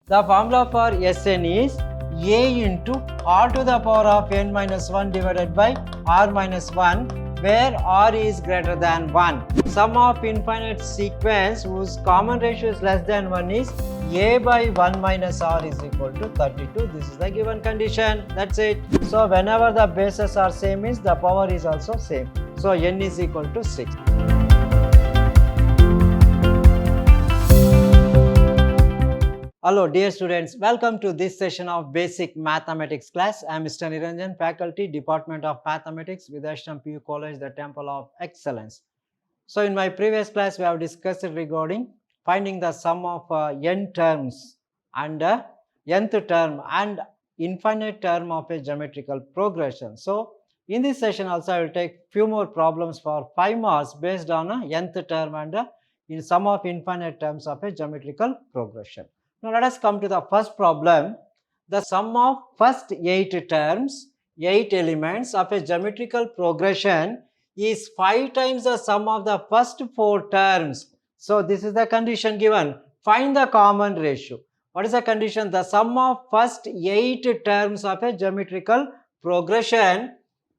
The formula for Sn is a into r to the power of n minus 1 divided by r minus 1, where r is greater than 1. Sum of infinite sequence whose common ratio is less than 1 is a by 1 minus r is equal to 32. This is the given condition. That's it. So whenever the bases are same means the power is also same. So n is equal to 6. Hello dear students, welcome to this session of basic mathematics class. I am Mr. Niranjan, faculty, Department of Mathematics, Vidhyaashram PU College, the Temple of Excellence. So in my previous class we have discussed regarding finding the sum of n terms and nth term and infinite term of a geometrical progression. So in this session also I will take few more problems for 5 marks based on nth term and in sum of infinite terms of a geometrical progression. Now let us come to the first problem. The sum of first 8 terms, 8 elements of a geometrical progression is 5 times the sum of the first 4 terms. So this is the condition given. Find the common ratio. What is the condition? The sum of first 8 terms of a geometrical progression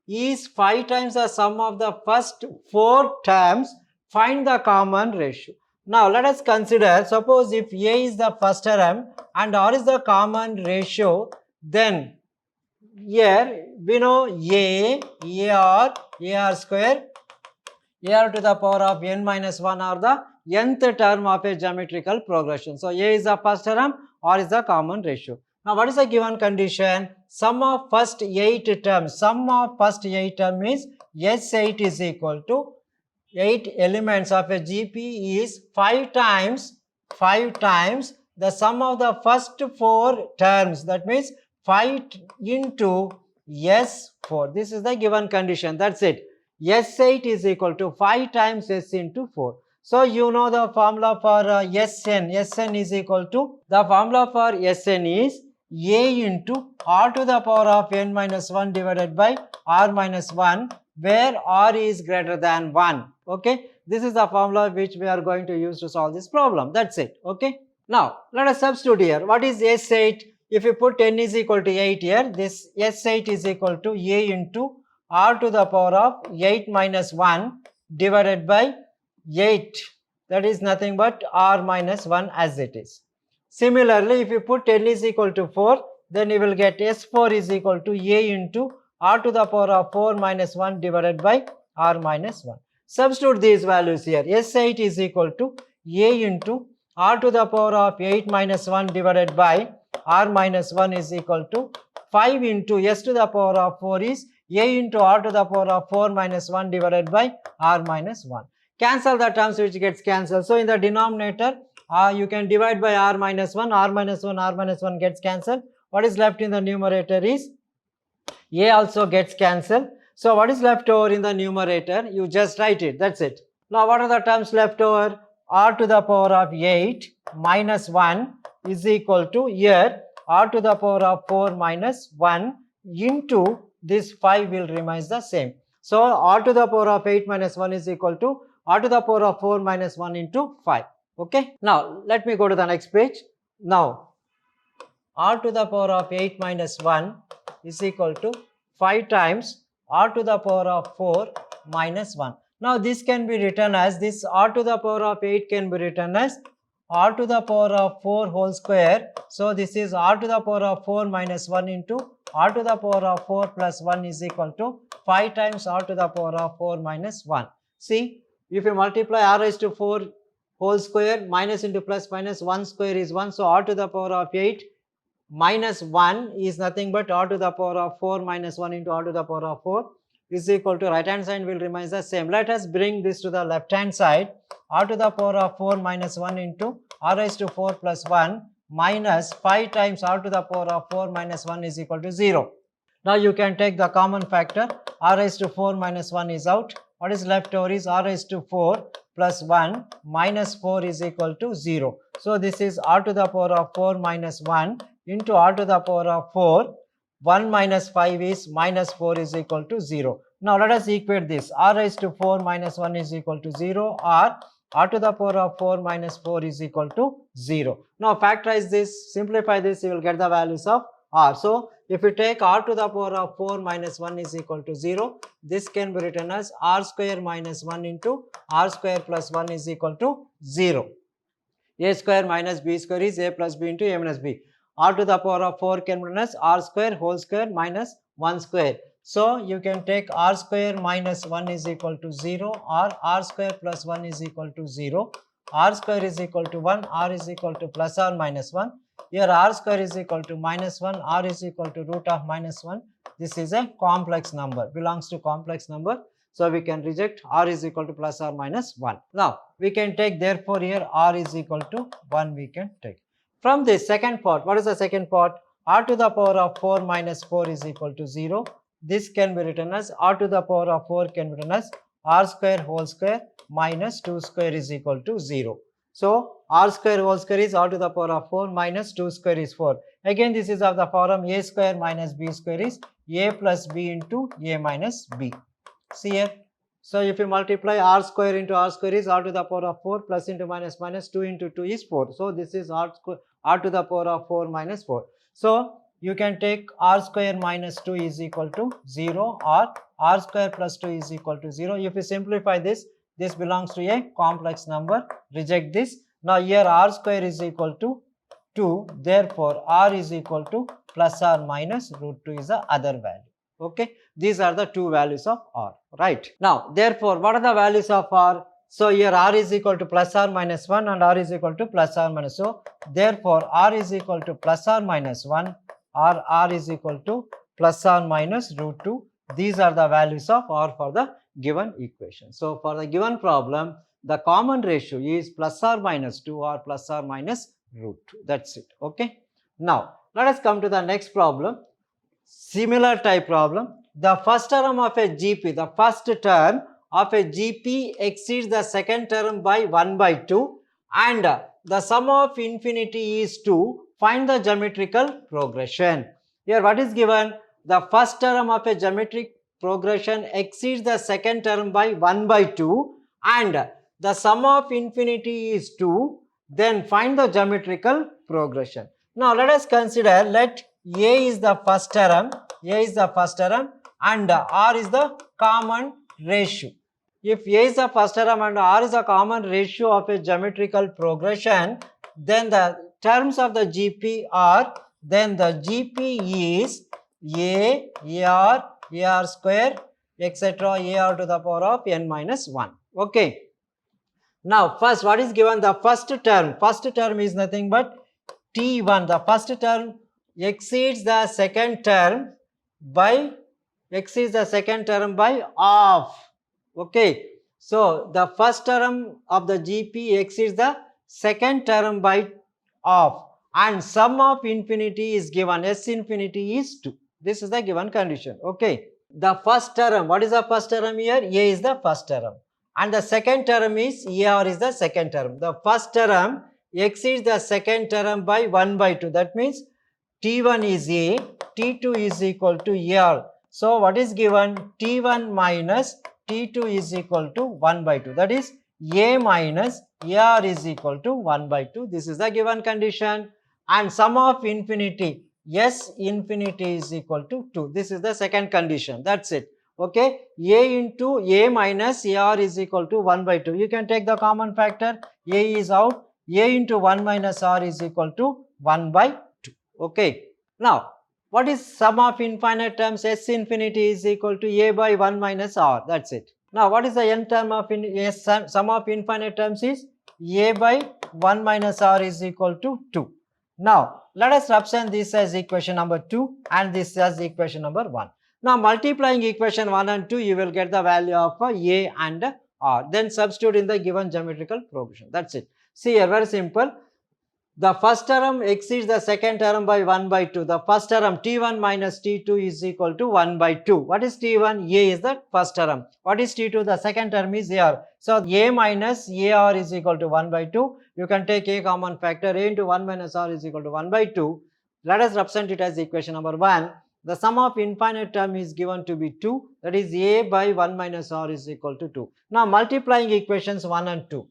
is 5 times the sum of the first 4 terms. Find the common ratio. Now let us consider, suppose if a is the first term and r is the common ratio, then here we know ar square, ar to the power of n minus 1 are the nth term of a geometrical progression. So a is the first term, r is the common ratio. Now what is the given condition? Sum of first 8 terms, sum of first 8 term is S8 is equal to 8 elements of a GP is 5 times the sum of the first 4 terms, that means 5 into S4. This is the given condition. That's it. S8 is equal to 5 times S into 4. So you know the formula for Sn. Sn is equal to, the formula for Sn is a into r to the power of n minus 1 divided by r minus 1, where r is greater than 1. Okay, this is the formula which we are going to use to solve this problem. That's it. Okay, now let us substitute here. What is S8? If you put n is equal to 8 here, this S8 is equal to a into r to the power of 8 minus 1 divided by 8. That is nothing but r minus 1 as it is. Similarly, if you put n is equal to 4, then you will get S4 is equal to a into r to the power of 4 minus 1 divided by r minus 1. Substitute these values here. S8 is equal to a into r to the power of 8 minus 1 divided by r minus 1 is equal to 5 into s to the power of 4 is a into r to the power of 4 minus 1 divided by r minus 1. Cancel the terms which gets cancelled. So in the denominator, you can divide by r minus 1, r minus 1 gets cancelled. What is left in the numerator is a also gets cancelled. So what is left over in the numerator? You just write it. That's it. Now what are the terms left over? R to the power of 8 minus 1 is equal to, here r to the power of 4 minus 1 into this 5 will remain the same. So r to the power of 8 minus 1 is equal to r to the power of 4 minus 1 into 5. Okay. Now let me go to the next page. Now r to the power of 8 minus 1 is equal to 5 times r to the power of 4 minus 1. Now this can be written as, this r to the power of 8 can be written as r to the power of 4 whole square. So this is r to the power of 4 minus 1 into r to the power of 4 plus 1 is equal to 5 times r to the power of 4 minus 1. See, if you multiply r raised to 4 whole square, minus into plus minus, 1 square is 1. So r to the power of 8 minus 1 is nothing but r to the power of 4 minus 1 into r to the power of 4 is equal to, right hand side will remain the same. Let us bring this to the left hand side. R to the power of 4 minus 1 into r raised to 4 plus 1 minus 5 times r to the power of 4 minus 1 is equal to 0. Now you can take the common factor. R raised to 4 minus 1 is out. What is left over is r raised to 4 plus 1 minus 4 is equal to 0. So this is r to the power of 4 minus 1 into r to the power of 4. 1 minus 5 is minus 4 is equal to 0. Now let us equate this. R raised to 4 minus 1 is equal to 0, or r to the power of 4 minus 4 is equal to 0. Now factorize this, simplify this, you will get the values of r. So if you take r to the power of 4 minus 1 is equal to 0, this can be written as r square minus 1 into r square plus 1 is equal to 0. A square minus b square is a plus b into a minus b. R to the power of 4 can be written as r square whole square minus 1 square. So you can take r square minus 1 is equal to 0 or r square plus 1 is equal to 0. R square is equal to 1, r is equal to plus or minus 1. Here r square is equal to minus 1, r is equal to root of minus 1. This is a complex number, belongs to complex number. So we can reject r is equal to plus or minus 1. Now we can take, therefore here r is equal to 1 we can take. From this second part, what is the second part? R to the power of 4 minus 4 is equal to 0. This can be written as r to the power of 4 can be written as r square whole square minus 2 square is equal to 0. So r square whole square is r to the power of 4 minus 2 square is 4. Again this is of the form a square minus b square is a plus b into a minus b. See here. So if you multiply r square into r square is r to the power of 4 plus into minus minus 2 into 2 is 4. So this is r to the power of 4 minus 4. So you can take r square minus 2 is equal to 0 or r square plus 2 is equal to 0. If you simplify this, this belongs to a complex number. Reject this. Now here r square is equal to 2. Therefore r is equal to plus or minus root 2 is the other value. Okay, these are the two values of r, right? Now therefore what are the values of r? So here r is equal to plus or minus 1 and r is equal to plus or minus. So therefore r is equal to plus or minus 1 or r is equal to plus or minus root 2. These are the values of r for the given equation. So for the given problem, the common ratio is plus or minus 2 or plus or minus root 2. That's it. Okay. Now let us come to the next problem. Similar type problem. The first term of a GP, the first term of a GP exceeds the second term by 1 by 2 and the sum of infinity is 2. Find the geometrical progression. Here what is given? The first term of a geometric progression exceeds the second term by 1 by 2 and the sum of infinity is 2. Then find the geometrical progression. Now let us consider, let a is the first term, and r is the common ratio. If a is the first term and r is a common ratio of a geometrical progression, then the terms of the GP are, then the GP is a, ar square, etc. ar to the power of n minus 1. Okay. Now first what is given? The first term is nothing but T1. The first term exceeds the second term by half. Okay. So the first term of the GP exceeds the second term by half and sum of infinity is given. S infinity is 2. This is the given condition. Okay. The first term, what is the first term here? A is the first term and the second term is AR is the second term. The first term exceeds the second term by 1 by 2. That means T1 is A, T2 is equal to AR. So what is given? T1 minus T2 is equal to 1 by 2. That is A minus AR is equal to 1 by 2. This is the given condition. And sum of infinity, S infinity is equal to 2. This is the second condition. That's it. Okay. A into A minus AR is equal to 1 by 2. You can take the common factor. A is out. A into 1 minus R is equal to 1 by 2. Okay. Now, what is sum of infinite terms? S infinity is equal to A by 1 minus R. That's it. Now, what is the n term of sum of infinite terms is A by 1 minus R is equal to 2. Now, let us represent this as equation number 2 and this as equation number 1. Now, multiplying equation 1 and 2, you will get the value of A and R. Then substitute in the given geometrical progression. That's it. See here, very simple. The first term exceeds the second term by 1 by 2. The first term T1 minus T2 is equal to 1 by 2. What is T1? A is the first term. What is T2? The second term is AR. So A minus AR is equal to 1 by 2. You can take a common factor. A into 1 minus R is equal to 1 by 2. Let us represent it as equation number 1. The sum of infinite term is given to be 2. That is A by 1 minus R is equal to 2. Now multiplying equations 1 and 2.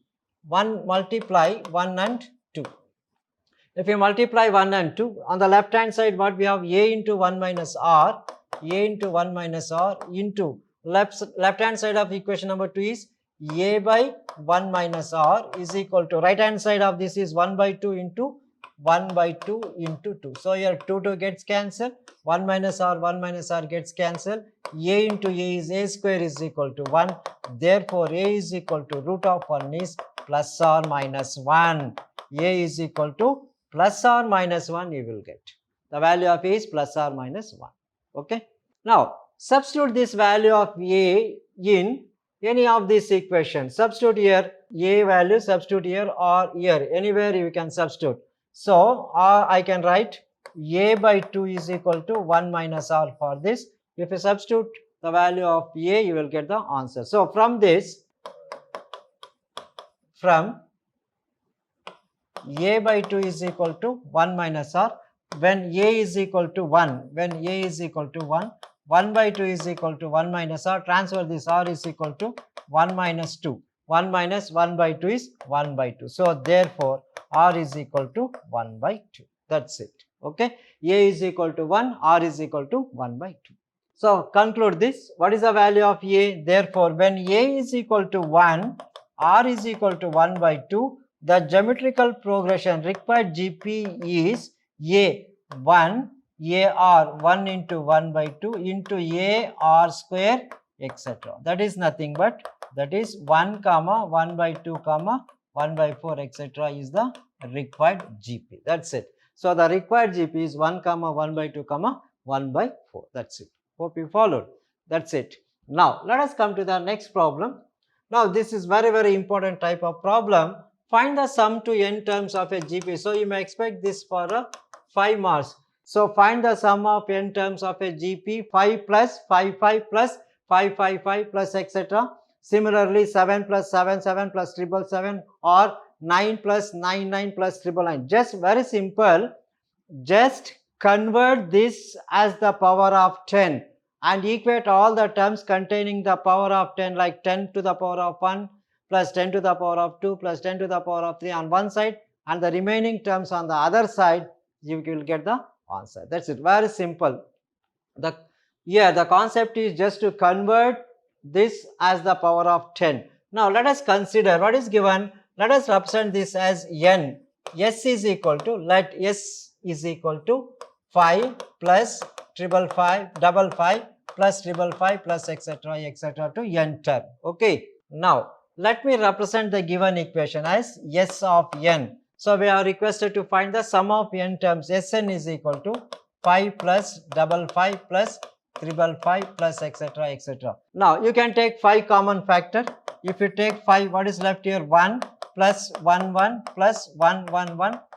1 multiply 1 and 2. If you multiply 1 and 2, on the left hand side what we have, a into 1 minus r, a into 1 minus r into left hand side of equation number 2 is a by 1 minus r is equal to, right hand side of this is 1 by 2 into 1 by 2 into 2. So here 2 gets cancelled, 1 minus r gets cancelled, a into a is a square is equal to 1, therefore a is equal to root of 1 is plus or minus 1, a is equal to plus or minus 1 you will get. The value of a is plus or minus 1. Okay. Now, substitute this value of a in any of these equations. Substitute here a value, substitute here or here, anywhere you can substitute. So, I can write a by 2 is equal to 1 minus r for this. If you substitute the value of a, you will get the answer. So, from this, from a by 2 is equal to 1 minus r, when a is equal to 1, 1 by 2 is equal to 1 minus r, transfer this, r is equal to 1 minus 2, 1 minus 1 by 2 is 1 by 2. So, therefore, r is equal to 1 by 2. That's it. Okay. A is equal to 1, r is equal to 1 by 2. So, conclude this. What is the value of a? Therefore, when a is equal to 1, r is equal to 1 by 2, the geometrical progression required GP is a 1, ar 1 into 1 by 2 into a r square, etc. That is nothing but, that is 1 comma 1 by 2 comma 1 by 4, etc. is the required GP. That's it. So, the required GP is 1 comma 1 by 2 comma 1 by 4. That's it. Hope you followed. That's it. Now, let us come to the next problem. Now, this is very important type of problem. Find the sum to n terms of a GP. So, you may expect this for 5 marks. So, find the sum of n terms of a GP, 5 plus 5 plus 5 plus etc. Similarly, 7 plus 7 plus 777 or 9 plus 9 plus 999. Just very simple. Just convert this as the power of 10 and equate all the terms containing the power of 10, like 10 to the power of 1 plus 10 to the power of 2 plus 10 to the power of 3 on one side and the remaining terms on the other side, you will get the answer. That's it. Very simple. The concept is just to convert this as the power of 10. Now, let us consider what is given. Let us represent this as n. S is equal to, let S is equal to 5 plus 555 plus 555 plus etc. to n term. Okay. Now, let me represent the given equation as S of n. So, we are requested to find the sum of n terms. Sn is equal to 5 plus 55 plus 555 plus etc. Now, you can take 5 common factor. If you take 5, what is left here? 1 plus 1 plus 1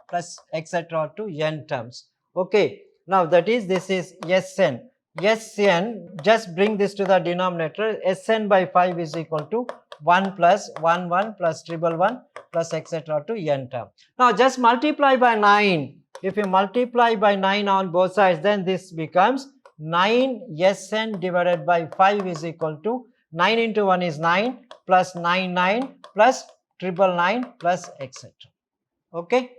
plus etc. to n terms. Okay. Now, that is, this is Sn. Sn, just bring this to the denominator. Sn by 5 is equal to 1 plus 1 plus 111 plus etc. to n term. Now, just multiply by 9. If you multiply by 9 on both sides, then this becomes 9 Sn divided by 5 is equal to 9 into 1 is 9 plus 9 plus 999 plus etc. Okay.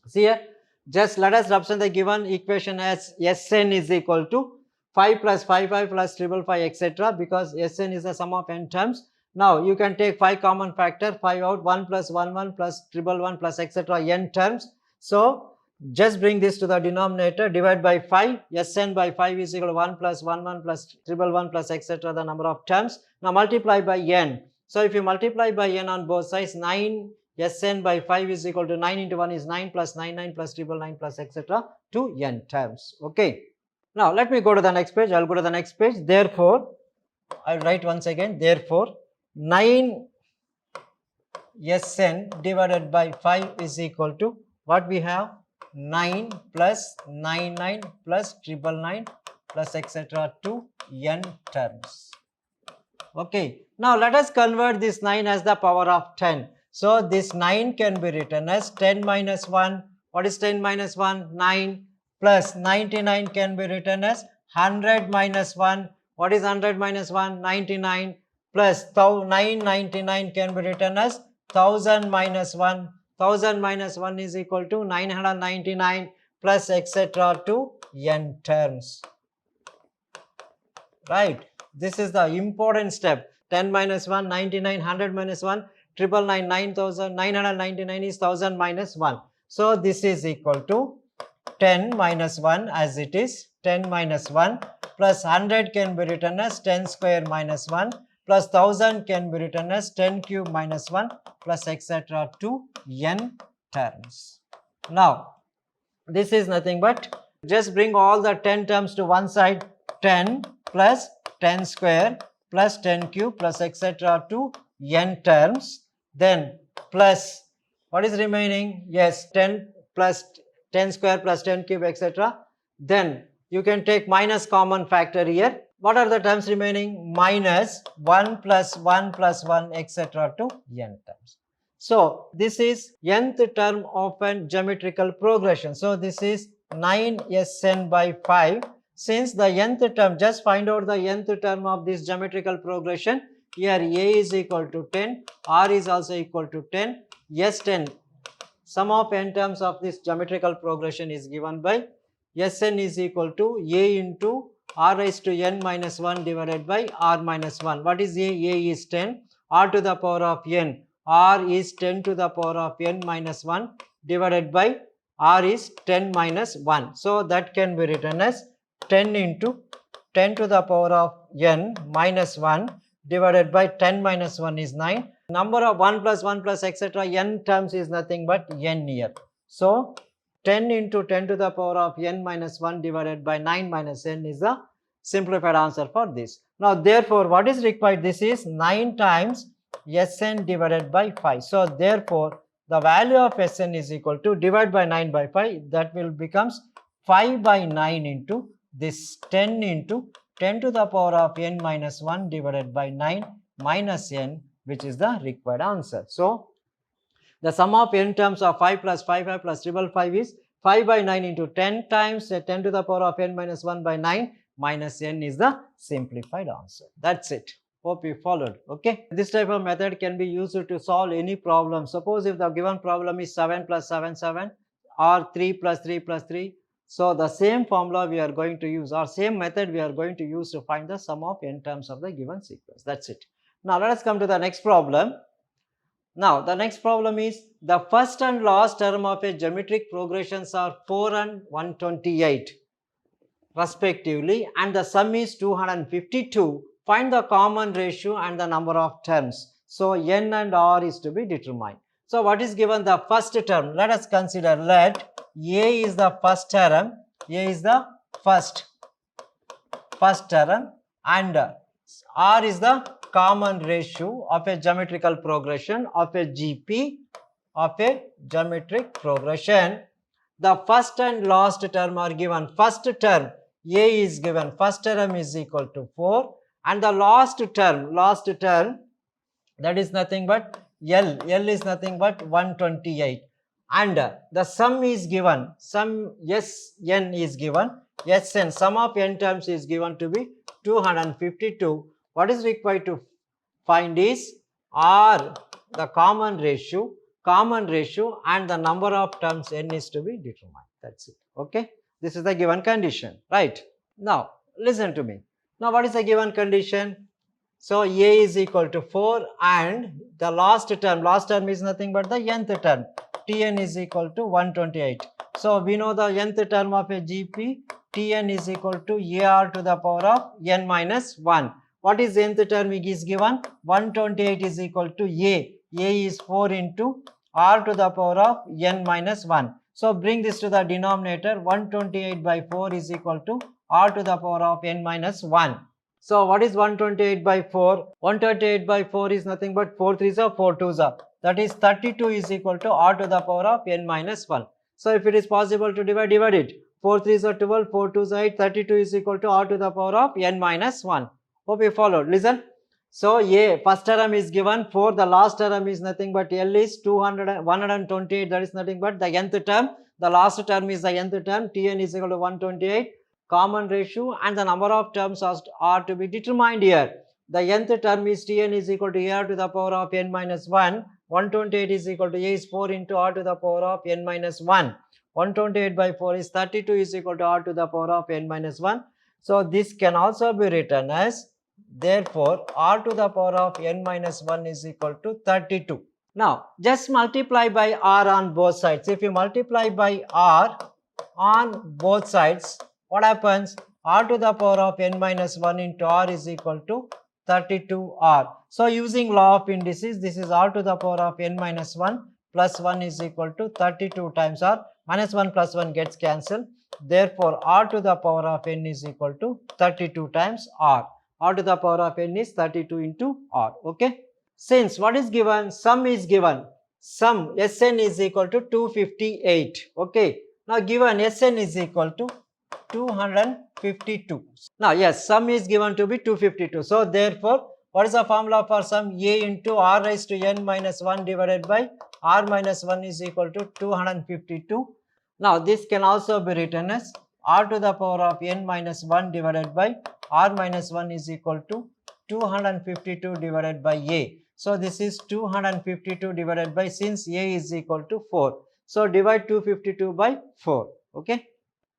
See here, just let us represent the given equation as Sn is equal to 5 plus 55 plus 555 etc. because Sn is the sum of n terms. Now, you can take 5 common factor, 5 out, 1 plus 11 plus 111 plus etc. n terms. So, just bring this to the denominator, divide by 5, Sn by 5 is equal to 1 plus 11 plus 111 plus etc. the number of terms. Now, multiply by n. So, if you multiply by n on both sides, 9 Sn by 5 is equal to 9 into 1 is 9 plus 99 plus 999 plus etc. to n terms. Okay. Now, let me go to the next page. I will go to the next page. Therefore, I will write once again. Therefore, 9 Sn divided by 5 is equal to what we have? 9 plus 99 plus 999 plus etc. to n terms. Okay. Now, let us convert this 9 as the power of 10. So, this 9 can be written as 10 minus 1. What is 10 minus 1? 9 plus 99 can be written as 100 minus 1. What is 100 minus 1? 99 plus 999 can be written as 1000 minus 1. 1000 minus 1 is equal to 999 plus etc. to n terms. Right? This is the important step. 10 minus 1, 99, 100 minus 1, 999, 9000, 999 is 1000 minus 1. So, this is equal to 10 minus 1 as it is 10 minus 1 plus 100 can be written as 10 square minus 1 plus 1000 can be written as 10 cube minus 1 plus etc. to n terms. Now, this is nothing but just bring all the 10 terms to one side. 10 plus 10 square plus 10 cube plus etc. to n terms. Then plus what is remaining? Yes, 10 plus 10 square plus 10 cube etc. Then you can take minus common factor here. What are the terms remaining? Minus 1 plus 1 plus 1 etc. to n terms. So, this is nth term of a geometrical progression. So, this is 9Sn by 5. Since the nth term, just find out the nth term of this geometrical progression. Here A is equal to 10, R is also equal to 10, S10. Sum of n terms of this geometrical progression is given by Sn is equal to A into R raised to n minus 1 divided by R minus 1. What is A? A is 10, R to the power of n. R is 10 to the power of n minus 1 divided by R is 10 minus 1. So, that can be written as 10 into 10 to the power of n minus 1 divided by 10 minus 1 is 9. Number of 1 plus etc. n terms is nothing but n here. So, 10 into 10 to the power of n minus 1 divided by 9 minus n is the simplified answer for this. Now, therefore, what is required? This is 9 times Sn divided by 5. So, therefore, the value of Sn is equal to divide by 9 by 5, that will becomes 5 by 9 into this 10 into 10 to the power of n minus 1 divided by 9 minus n, which is the required answer. So, the sum of n terms of 5 plus 5 plus 555 is 5 by 9 into 10 times 10 to the power of n minus 1 by 9 minus n is the simplified answer. That's it. Hope you followed. Okay. This type of method can be used to solve any problem. Suppose if the given problem is 7 plus 7, 7 or 3 plus 3 plus 3. So, the same formula we are going to use or same method we are going to use to find the sum of n terms of the given sequence. That's it. Now, let us come to the next problem. Now, the next problem is the first and last term of a geometric progressions are 4 and 128 respectively, and the sum is 252. Find the common ratio and the number of terms. So, n and r is to be determined. So, what is given? The first term. Let us consider, let A is the first term, A is the first term, and r is the common ratio of a geometrical progression of a GP of a geometric progression. The first and last term are given. First term A is given, first term is equal to 4, and the last term that is nothing but L is nothing but 128, and the sum is given, sum Sn is given, Sn sum of n terms is given to be 252. What is required to find is R, the common ratio and the number of terms n is to be determined. That's it. Okay. This is the given condition, right? Now, listen to me. Now, what is the given condition? So, A is equal to 4 and the last term is nothing but the nth term, Tn is equal to 128. So, we know the nth term of a GP, Tn is equal to AR to the power of n minus 1. What is nth term is given? 128 is equal to A is 4 into R to the power of n minus 1. So, bring this to the denominator, 128 by 4 is equal to R to the power of n minus 1. So, what is 128 by 4? 128 by 4 is nothing but 4 3s are 4 2s are. That is 32 is equal to R to the power of n minus 1. So, if it is possible to divide it. 4 3s are 12, 4 2s are 8, 32 is equal to R to the power of n minus 1. Hope you followed. Listen. So, A first term is given 4, the last term is nothing but L is 128, that is nothing but the nth term, the last term is the nth term, Tn is equal to 128, common ratio and the number of terms are to be determined here. The nth term is Tn is equal to AR to the power of n minus 1, 128 is equal to A is 4 into R to the power of n minus 1. 128 by 4 is 32 is equal to R to the power of n minus 1. So this can also be written as, therefore R to the power of n minus 1 is equal to 32. Now just multiply by R on both sides. If you multiply by R on both sides, what happens? R to the power of n minus 1 into R is equal to 32R. So using law of indices, this is R to the power of n minus 1 plus 1 is equal to 32 times R. Minus 1 plus 1 gets cancelled. Therefore, R to the power of n is equal to 32 times R. R to the power of n is 32 into R. Okay. Since what is given? Sum is given. Sum Sn is equal to 258. Okay. Now given Sn is equal to 252. Now yes, sum is given to be 252. So therefore, what is the formula for sum? A into R raised to n minus 1 divided by R minus 1 is equal to 252. Now this can also be written as R to the power of n minus 1 divided by R minus 1 is equal to 252 divided by A. So this is 252 divided by, since A is equal to 4. So divide 252 by 4. Okay.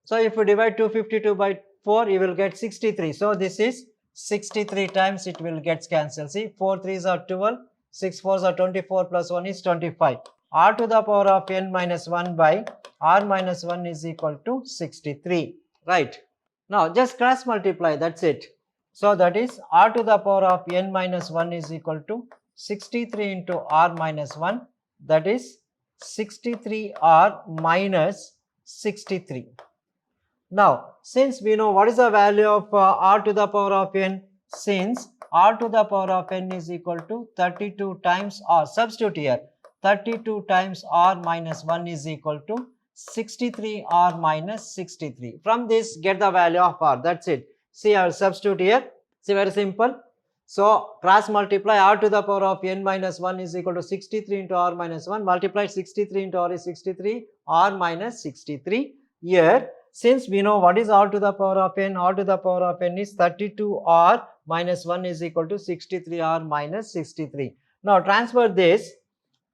So if you divide 252 by 4, you will get 63. So this is 63 times it will get cancelled. See, 4 3s are 12, 6 4s are 24 plus 1 is 25. R to the power of n minus 1 by R minus 1 is equal to 63. Right. Now just cross multiply, that's it. So that is R to the power of n minus 1 is equal to 63 into R minus 1, that is 63R minus 63. Now, since we know what is the value of R to the power of n, since R to the power of n is equal to 32 times R, substitute here, 32 times R minus 1 is equal to 63R minus 63. From this, get the value of R, that's it. See, I will substitute here. See, very simple. So, cross multiply R to the power of n minus 1 is equal to 63 into R minus 1. Multiply 63 into R is 63, R minus 63. Here, since we know what is R to the power of n, R to the power of n is 32R minus 1 is equal to 63R minus 63. Now, transfer this.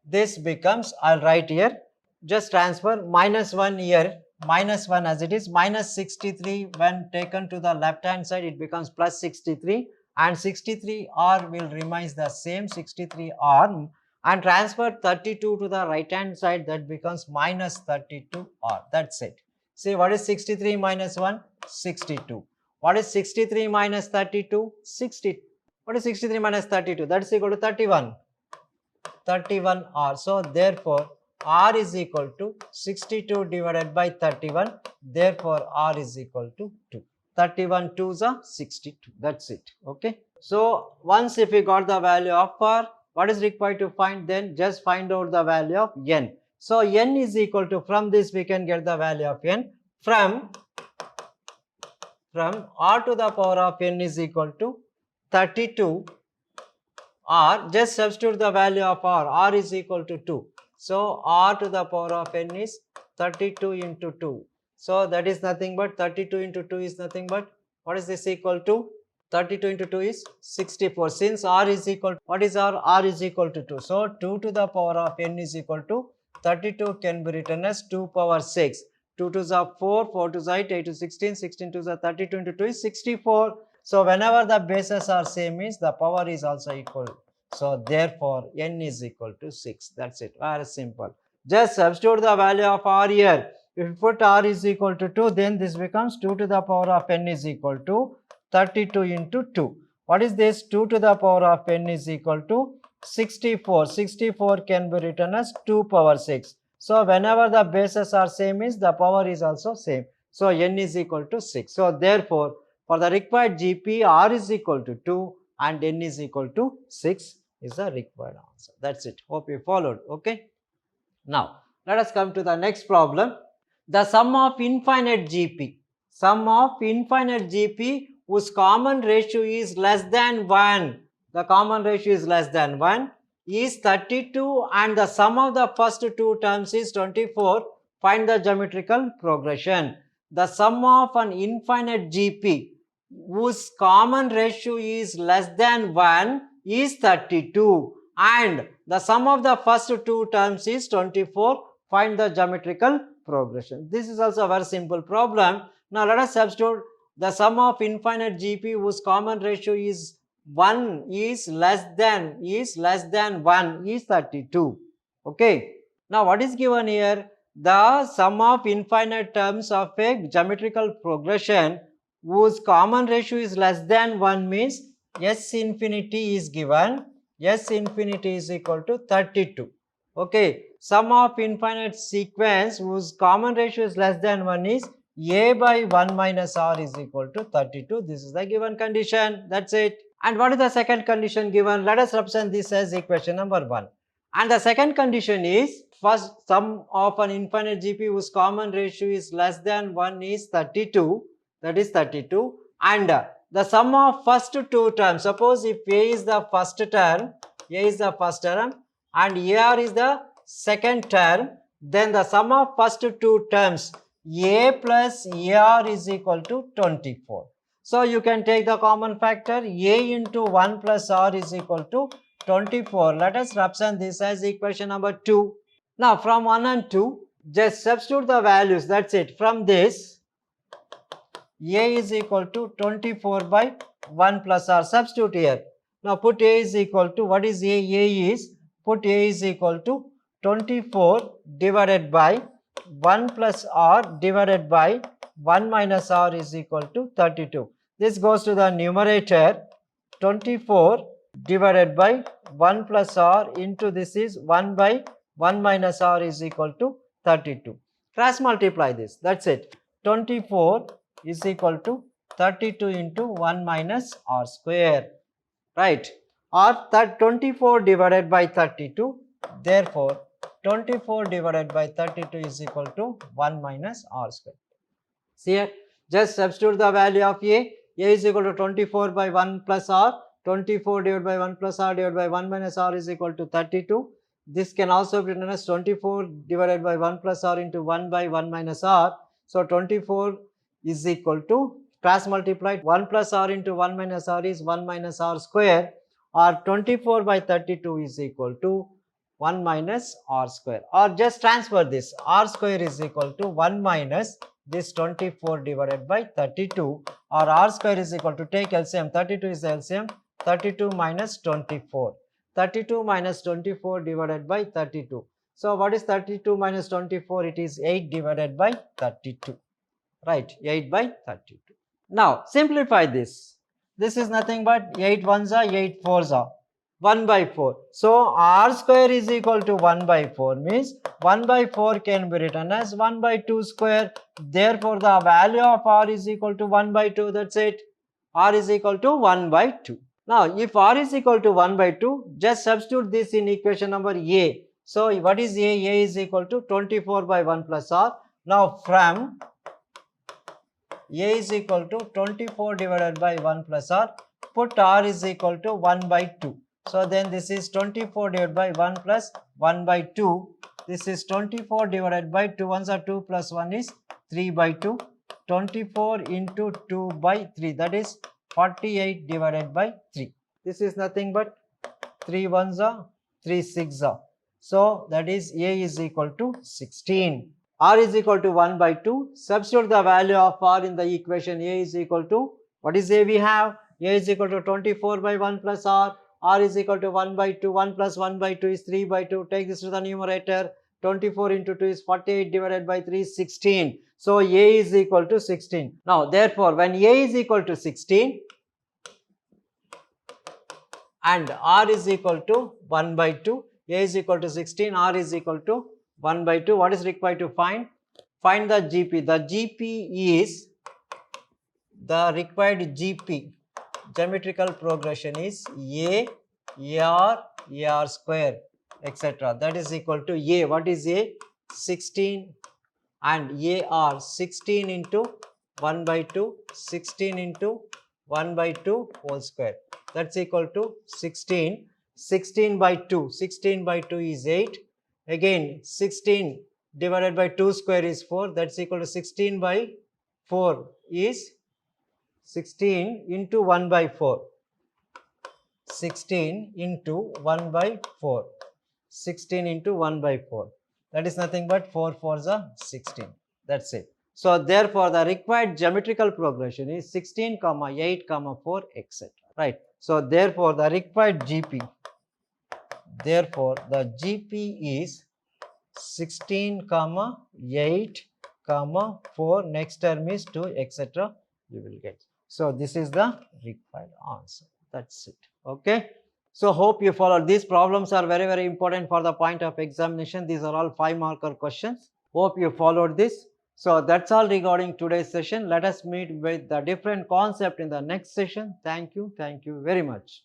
This becomes, I will write here, just transfer minus 1 here, minus 1 as it is, minus 63 when taken to the left hand side, it becomes plus 63. And 63R will remain the same, 63R, and transfer 32 to the right hand side, that becomes minus 32R. That's it. See, what is 63 minus 1? 62. What is 63 minus 32? 60. What is 63 minus 32? That is equal to 31. 31R. So therefore, R is equal to 62 divided by 31. Therefore, R is equal to 2. 31 2s are 62. That's it. Okay. So once if we got the value of R, what is required to find? Then just find out the value of n. So n is equal to, from this we can get the value of n. From R to the power of n is equal to 32 R. Just substitute the value of R. R is equal to 2. So R to the power of n is 32 into 2. So that is nothing but 32 into 2 is nothing but, what is this equal to? 32 into 2 is 64. Since R is equal to, what is R? R is equal to 2. So 2 to the power of n is equal to 32 can be written as 2 power 6. 2 to the 4, 4 to the 8, 8 to 16, 16 to the 32 into 2 is 64. So whenever the bases are same means the power is also equal. So therefore n is equal to 6. That's it. Very simple. Just substitute the value of R here. If you put R is equal to 2, then this becomes 2 to the power of n is equal to 32 into 2. What is this? 2 to the power of n is equal to 64. 64 can be written as 2 power 6. So whenever the bases are same means the power is also same. So n is equal to 6. So therefore, for the required GP, R is equal to 2 and n is equal to 6 is the required answer. That's it. Hope you followed. Okay. Now, let us come to the next problem. The sum of infinite GP. Sum of infinite GP whose common ratio is less than 1. The common ratio is less than 1 is 32 and the sum of the first two terms is 24. Find the geometrical progression. The sum of an infinite GP whose common ratio is less than 1 is 32 and the sum of the first two terms is 24. Find the geometrical progression. This is also a very simple problem. Now let us substitute the sum of infinite GP whose common ratio is 1 is less than 1 is 32. Okay. Now what is given here? The sum of infinite terms of a geometrical progression whose common ratio is less than 1 means S infinity is given. S infinity is equal to 32. Okay. Sum of infinite sequence whose common ratio is less than 1 is A by 1 minus R is equal to 32. This is the given condition. That's it. And what is the second condition given? Let us represent this as equation number 1. And the second condition is first sum of an infinite GP whose common ratio is less than 1 is 32. That is 32. And the sum of first two terms. Suppose if A is the first term, and AR is the second term, then the sum of first two terms A plus AR is equal to 24. So you can take the common factor A into 1 plus R is equal to 24. Let us represent this as equation number 2. Now from 1 and 2, just substitute the values. That's it. From this, A is equal to 24 by 1 plus R. Substitute here. Now put A is equal to, what is A? A is, put A is equal to 24 divided by 1 plus R divided by 1 minus R is equal to 32. This goes to the numerator. 24 divided by 1 plus R into this is 1 by 1 minus R is equal to 32. Cross multiply this. That's it. 24 is equal to 32 into 1 minus R square. Right. Or 24 divided by 32. Therefore, 24 divided by 32 is equal to 1 minus R square. See here, just substitute the value of A. A is equal to 24 by 1 plus R. 24 divided by 1 plus R divided by 1 minus R is equal to 32. This can also be written as 24 divided by 1 plus R into 1 by 1 minus R. So 24 is equal to, cross multiplied, 1 plus R into 1 minus R is 1 minus R square, or 24 by 32 is equal to 1 minus R square, or just transfer this. R square is equal to 1 minus this 24 divided by 32, or R square is equal to, take LCM, 32 is LCM, 32 minus 24. 32 minus 24 divided by 32. So what is 32 minus 24? It is 8 divided by 32. Right, 8 by 32. Now simplify this. This is nothing but 8 ones are 8 fours are 1 by 4. So R square is equal to 1 by 4 means 1 by 4 can be written as 1 by 2 square. Therefore the value of R is equal to 1 by 2. That's it. R is equal to 1 by 2. Now if R is equal to 1 by 2, just substitute this in equation number A. So what is A? A is equal to 24 by 1 plus R. Now from A is equal to 24 divided by 1 plus R, put R is equal to 1 by 2. So then this is 24 divided by 1 plus 1 by 2. This is 24 divided by 2 ones are 2 plus 1 is 3 by 2. 24 into 2 by 3, that is 48 divided by 3. This is nothing but 3 ones are 3 6 are. So that is A is equal to 16. R is equal to 1 by 2. Substitute the value of R in the equation. A is equal to, what is A we have? A is equal to 24 by 1 plus R. R is equal to 1 by 2. 1 plus 1 by 2 is 3 by 2. Take this to the numerator. 24 into 2 is 48 divided by 3 is 16. So A is equal to 16. Now therefore when A is equal to 16 and R is equal to 1 by 2, A is equal to 16, R is equal to 1 by 2. What is required to find? Find the GP. The GP is, the required GP, geometrical progression is A, AR, AR square, etc. That is equal to A. What is A? 16 and AR 16 into 1 by 2, 16 into 1 by 2 whole square. That's equal to 16. 16 by 2. 16 by 2 is 8. Again 16 divided by 2 square is 4. That's equal to 16 by 4 is 16 into 1 by 4. 16 into 1 by 4. 16 into 1 by 4. That is nothing but 4 4s are 16. That's it. So therefore, the required geometrical progression is 16, 8, 4, etc. Right. So therefore, the required GP. Therefore, the GP is 16, 8, 4. Next term is 2, etc. You will get. So this is the required answer. That's it. Okay. So hope you followed. These problems are very, very important for the point of examination. These are all 5-marker questions. Hope you followed this. So that's all regarding today's session. Let us meet with the different concept in the next session. Thank you. Thank you very much.